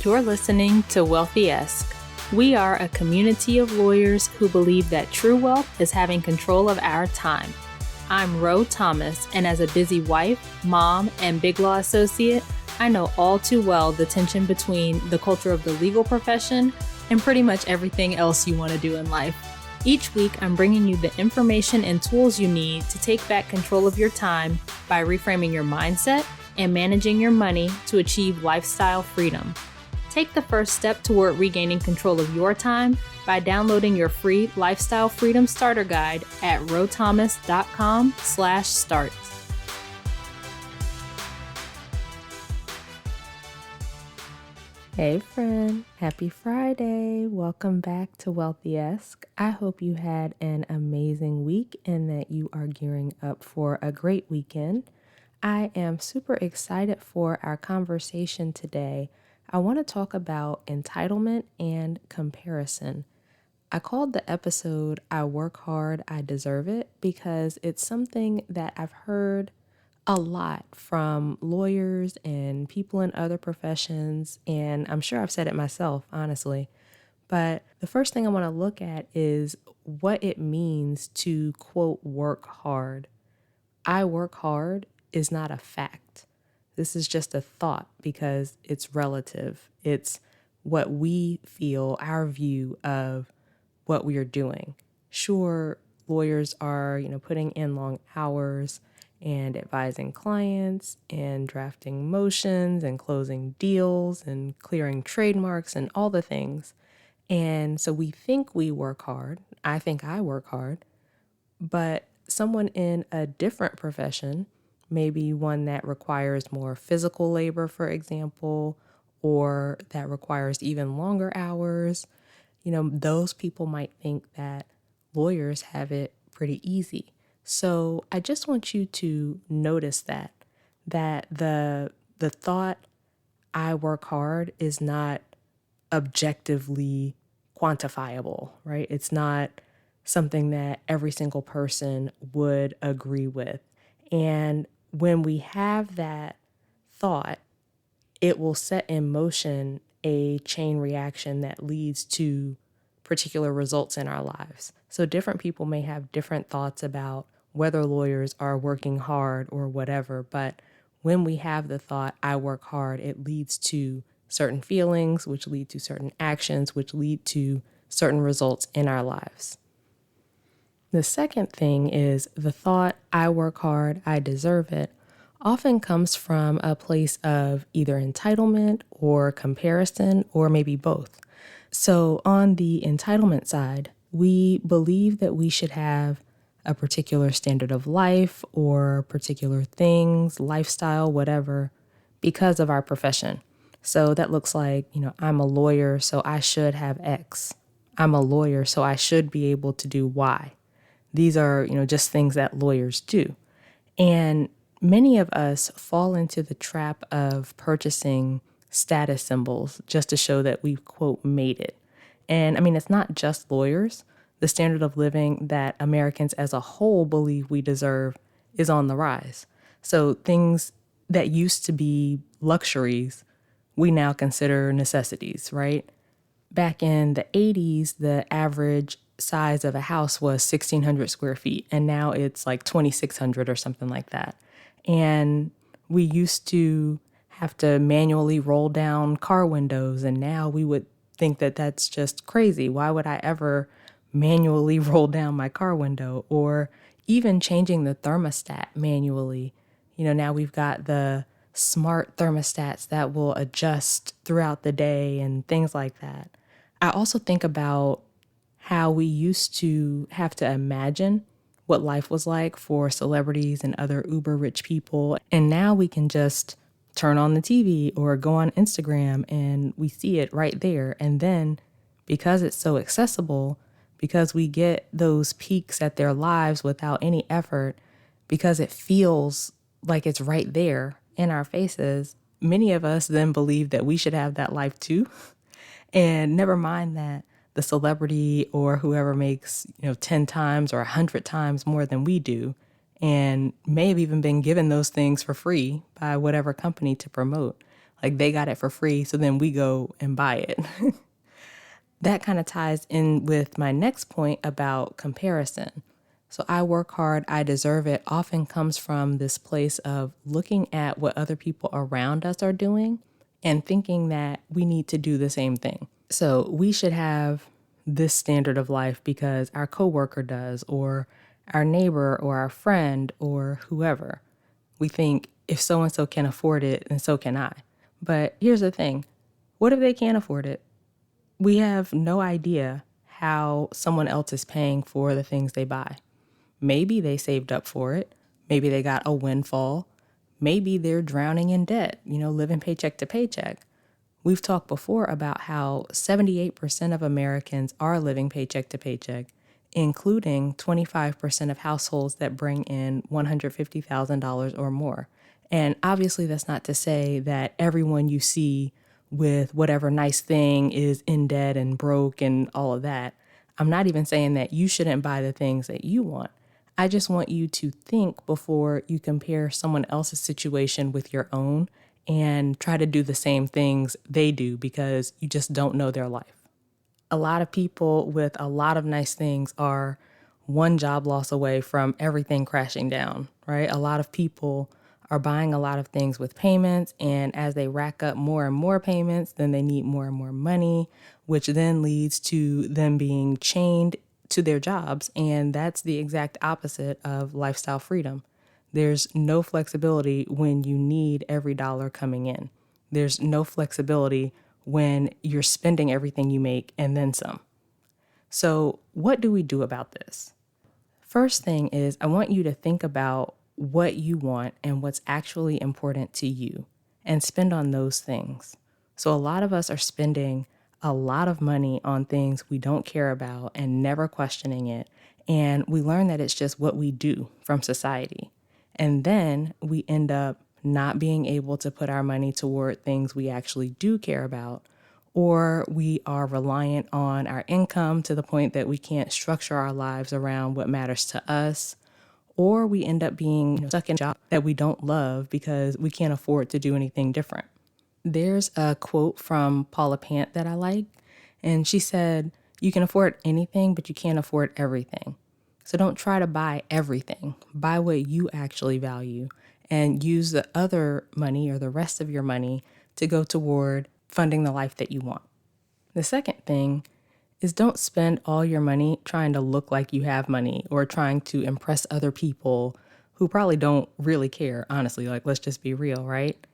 You're listening to Wealthy-esque. We are a community of lawyers who believe that true wealth is having control of our time. I'm Ro Thomas, and as a busy wife, mom, and big law associate, I know all too well the tension between the culture of the legal profession and pretty much everything else you want to do in life. Each week, I'm bringing you the information and tools you need to take back control of your time by reframing your mindset and managing your money to achieve lifestyle freedom. Take the first step toward regaining control of your time by downloading your free Lifestyle Freedom Starter Guide at rothomas.com/start. Hey friend, happy Friday. Welcome back to Wealthy-esque. I hope you had an amazing week and that you are gearing up for a great weekend. I am super excited for our conversation today. I want to talk about entitlement and comparison. I called the episode I Work Hard, I Deserve It because it's something that I've heard a lot from lawyers and people in other professions, and I'm sure I've said it myself, honestly. But the first thing I want to look at is what it means to, quote, work hard. I work hard is not a fact. This is just a thought because it's relative. It's what we feel, our view of what we are doing. Sure, lawyers are, putting in long hours and advising clients and drafting motions and closing deals and clearing trademarks and all the things. And so we think we work hard. I think I work hard, but someone in a different profession, maybe one that requires more physical labor, for example, or that requires even longer hours, those people might think that lawyers have it pretty easy. So I just want you to notice that the thought I work hard is not objectively quantifiable, right? It's not something that every single person would agree with. And when we have that thought, it will set in motion a chain reaction that leads to particular results in our lives. So different people may have different thoughts about whether lawyers are working hard or whatever, but when we have the thought, I work hard, it leads to certain feelings, which lead to certain actions, which lead to certain results in our lives. The second thing is the thought, I work hard, I deserve it, often comes from a place of either entitlement or comparison, or maybe both. So on the entitlement side, we believe that we should have a particular standard of life or particular things, lifestyle, whatever, because of our profession. So that looks like, I'm a lawyer, so I should have X. I'm a lawyer, so I should be able to do Y. These are, just things that lawyers do. And many of us fall into the trap of purchasing status symbols just to show that we've, quote, made it. And it's not just lawyers. The standard of living that Americans as a whole believe we deserve is on the rise. So things that used to be luxuries, we now consider necessities, right? Back in the 80s, the average size of a house was 1,600 square feet, and now it's like 2,600 or something like that. And we used to have to manually roll down car windows, and now we would think that that's just crazy. Why would I ever manually roll down my car window? Or even changing the thermostat manually. Now we've got the smart thermostats that will adjust throughout the day and things like that. I also think about how we used to have to imagine what life was like for celebrities and other uber rich people. And now we can just turn on the TV or go on Instagram and we see it right there. And then because it's so accessible, because we get those peeks at their lives without any effort, because it feels like it's right there in our faces, many of us then believe that we should have that life too. And never mind that the celebrity or whoever makes, 10 times or 100 times more than we do, and may have even been given those things for free by whatever company to promote. Like they got it for free, so then we go and buy it. That kind of ties in with my next point about comparison. So I work hard, I deserve it often comes from this place of looking at what other people around us are doing and thinking that we need to do the same thing. So we should have this standard of life because our coworker does, or our neighbor, or our friend, or whoever. We think if so and so can afford it, then so can I. But here's the thing, what if they can't afford it? We have no idea how someone else is paying for the things they buy. Maybe they saved up for it. Maybe they got a windfall. Maybe they're drowning in debt, living paycheck to paycheck. We've talked before about how 78% of Americans are living paycheck to paycheck, including 25% of households that bring in $150,000 or more. And obviously, that's not to say that everyone you see with whatever nice thing is in debt and broke and all of that. I'm not even saying that you shouldn't buy the things that you want. I just want you to think before you compare someone else's situation with your own and try to do the same things they do because you just don't know their life. A lot of people with a lot of nice things are one job loss away from everything crashing down, right? A lot of people are buying a lot of things with payments, and as they rack up more and more payments, then they need more and more money, which then leads to them being chained to their jobs, and that's the exact opposite of lifestyle freedom. There's no flexibility when you need every dollar coming in. There's no flexibility when you're spending everything you make and then some. So, what do we do about this? First thing is, I want you to think about what you want and what's actually important to you and spend on those things. So, a lot of us are spending a lot of money on things we don't care about and never questioning it. And we learn that it's just what we do from society. And then we end up not being able to put our money toward things we actually do care about, or we are reliant on our income to the point that we can't structure our lives around what matters to us, or we end up being stuck in a job that we don't love because we can't afford to do anything different. There's a quote from Paula Pant that I like, and she said, "You can afford anything, but you can't afford everything. So don't try to buy everything. Buy what you actually value and use the other money or the rest of your money to go toward funding the life that you want." The second thing is don't spend all your money trying to look like you have money or trying to impress other people who probably don't really care, honestly. Like, let's just be real, right?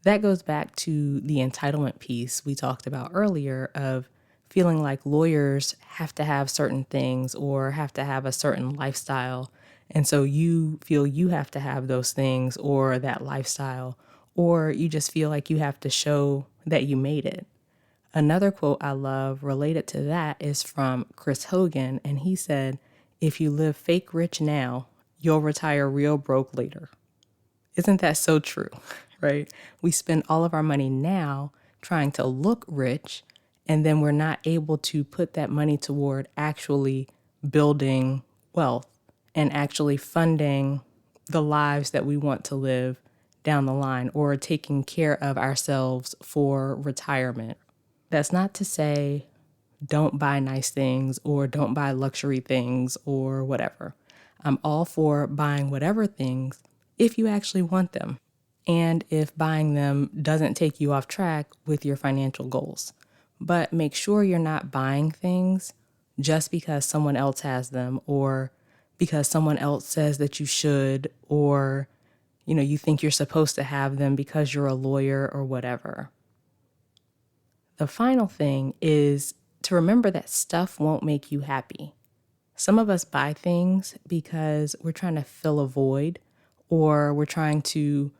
That goes back to the entitlement piece we talked about earlier of feeling like lawyers have to have certain things or have to have a certain lifestyle. And so you feel you have to have those things or that lifestyle, or you just feel like you have to show that you made it. Another quote I love related to that is from Chris Hogan, and he said, "If you live fake rich now, you'll retire real broke later." Isn't that so true, right? We spend all of our money now trying to look rich, and then we're not able to put that money toward actually building wealth and actually funding the lives that we want to live down the line or taking care of ourselves for retirement. That's not to say don't buy nice things or don't buy luxury things or whatever. I'm all for buying whatever things if you actually want them and if buying them doesn't take you off track with your financial goals. But make sure you're not buying things just because someone else has them or because someone else says that you should, or you think you're supposed to have them because you're a lawyer or whatever. The final thing is to remember that stuff won't make you happy. Some of us buy things because we're trying to fill a void or we're trying to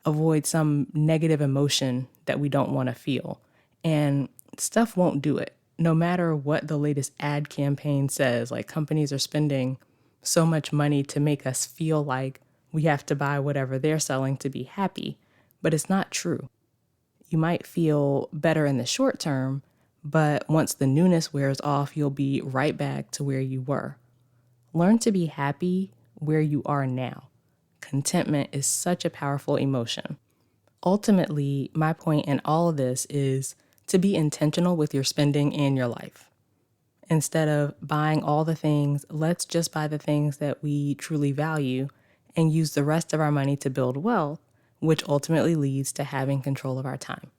avoid some negative emotion that we don't want to feel. And stuff won't do it. No matter what the latest ad campaign says, like companies are spending so much money to make us feel like we have to buy whatever they're selling to be happy, but it's not true. You might feel better in the short term, but once the newness wears off, you'll be right back to where you were. Learn to be happy where you are now. Contentment is such a powerful emotion. Ultimately, my point in all of this is to be intentional with your spending and your life. Instead of buying all the things, let's just buy the things that we truly value and use the rest of our money to build wealth, which ultimately leads to having control of our time.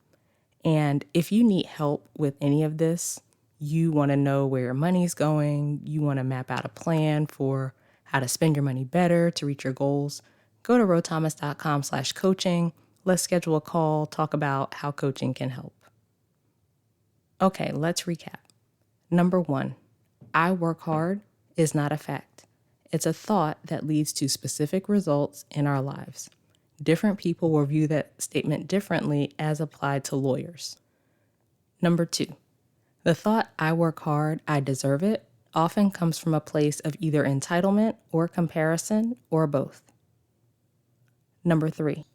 And if you need help with any of this, you want to know where your money's going, you want to map out a plan for how to spend your money better to reach your goals, go to rothomas.com/coaching. Let's schedule a call, talk about how coaching can help. Okay, let's recap. Number 1, I work hard is not a fact. It's a thought that leads to specific results in our lives. Different people will view that statement differently as applied to lawyers. Number 2, the thought I work hard, I deserve it often comes from a place of either entitlement or comparison or both. Number 3,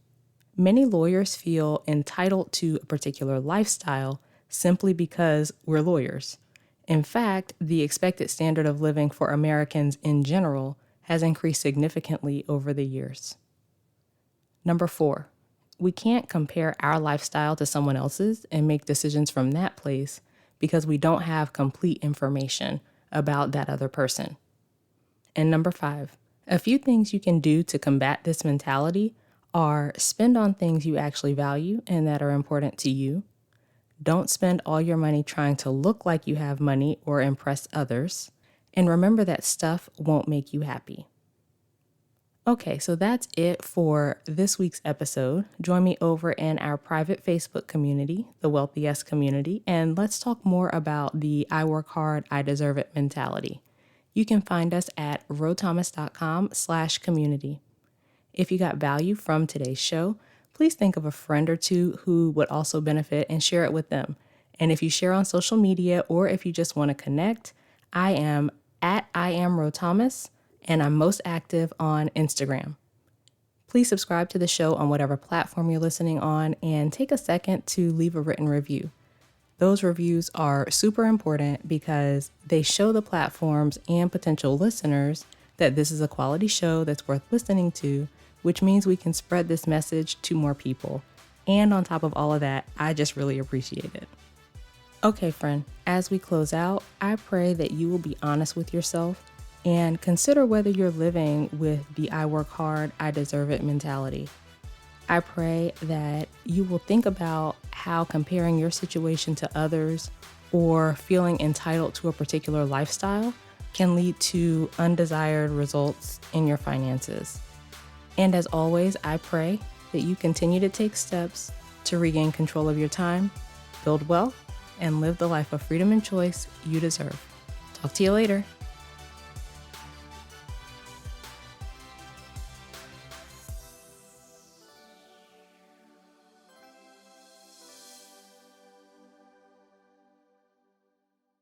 many lawyers feel entitled to a particular lifestyle simply because we're lawyers. In fact, the expected standard of living for Americans in general has increased significantly over the years. Number 4, we can't compare our lifestyle to someone else's and make decisions from that place because we don't have complete information about that other person. And number 5, a few things you can do to combat this mentality are spend on things you actually value and that are important to you. Don't spend all your money trying to look like you have money or impress others. And remember that stuff won't make you happy. Okay, so that's it for this week's episode. Join me over in our private Facebook community, the Wealthiest community, and let's talk more about the I work hard, I deserve it mentality. You can find us at rothomas.com/community. If you got value from today's show, please think of a friend or two who would also benefit and share it with them. And if you share on social media or if you just want to connect, I am at IamRoThomas, and I'm most active on Instagram. Please subscribe to the show on whatever platform you're listening on and take a second to leave a written review. Those reviews are super important because they show the platforms and potential listeners that this is a quality show that's worth listening to, which means we can spread this message to more people. And on top of all of that, I just really appreciate it. Okay, friend, as we close out, I pray that you will be honest with yourself and consider whether you're living with the I work hard, I deserve it mentality. I pray that you will think about how comparing your situation to others or feeling entitled to a particular lifestyle can lead to undesired results in your finances. And as always, I pray that you continue to take steps to regain control of your time, build wealth, and live the life of freedom and choice you deserve. Talk to you later.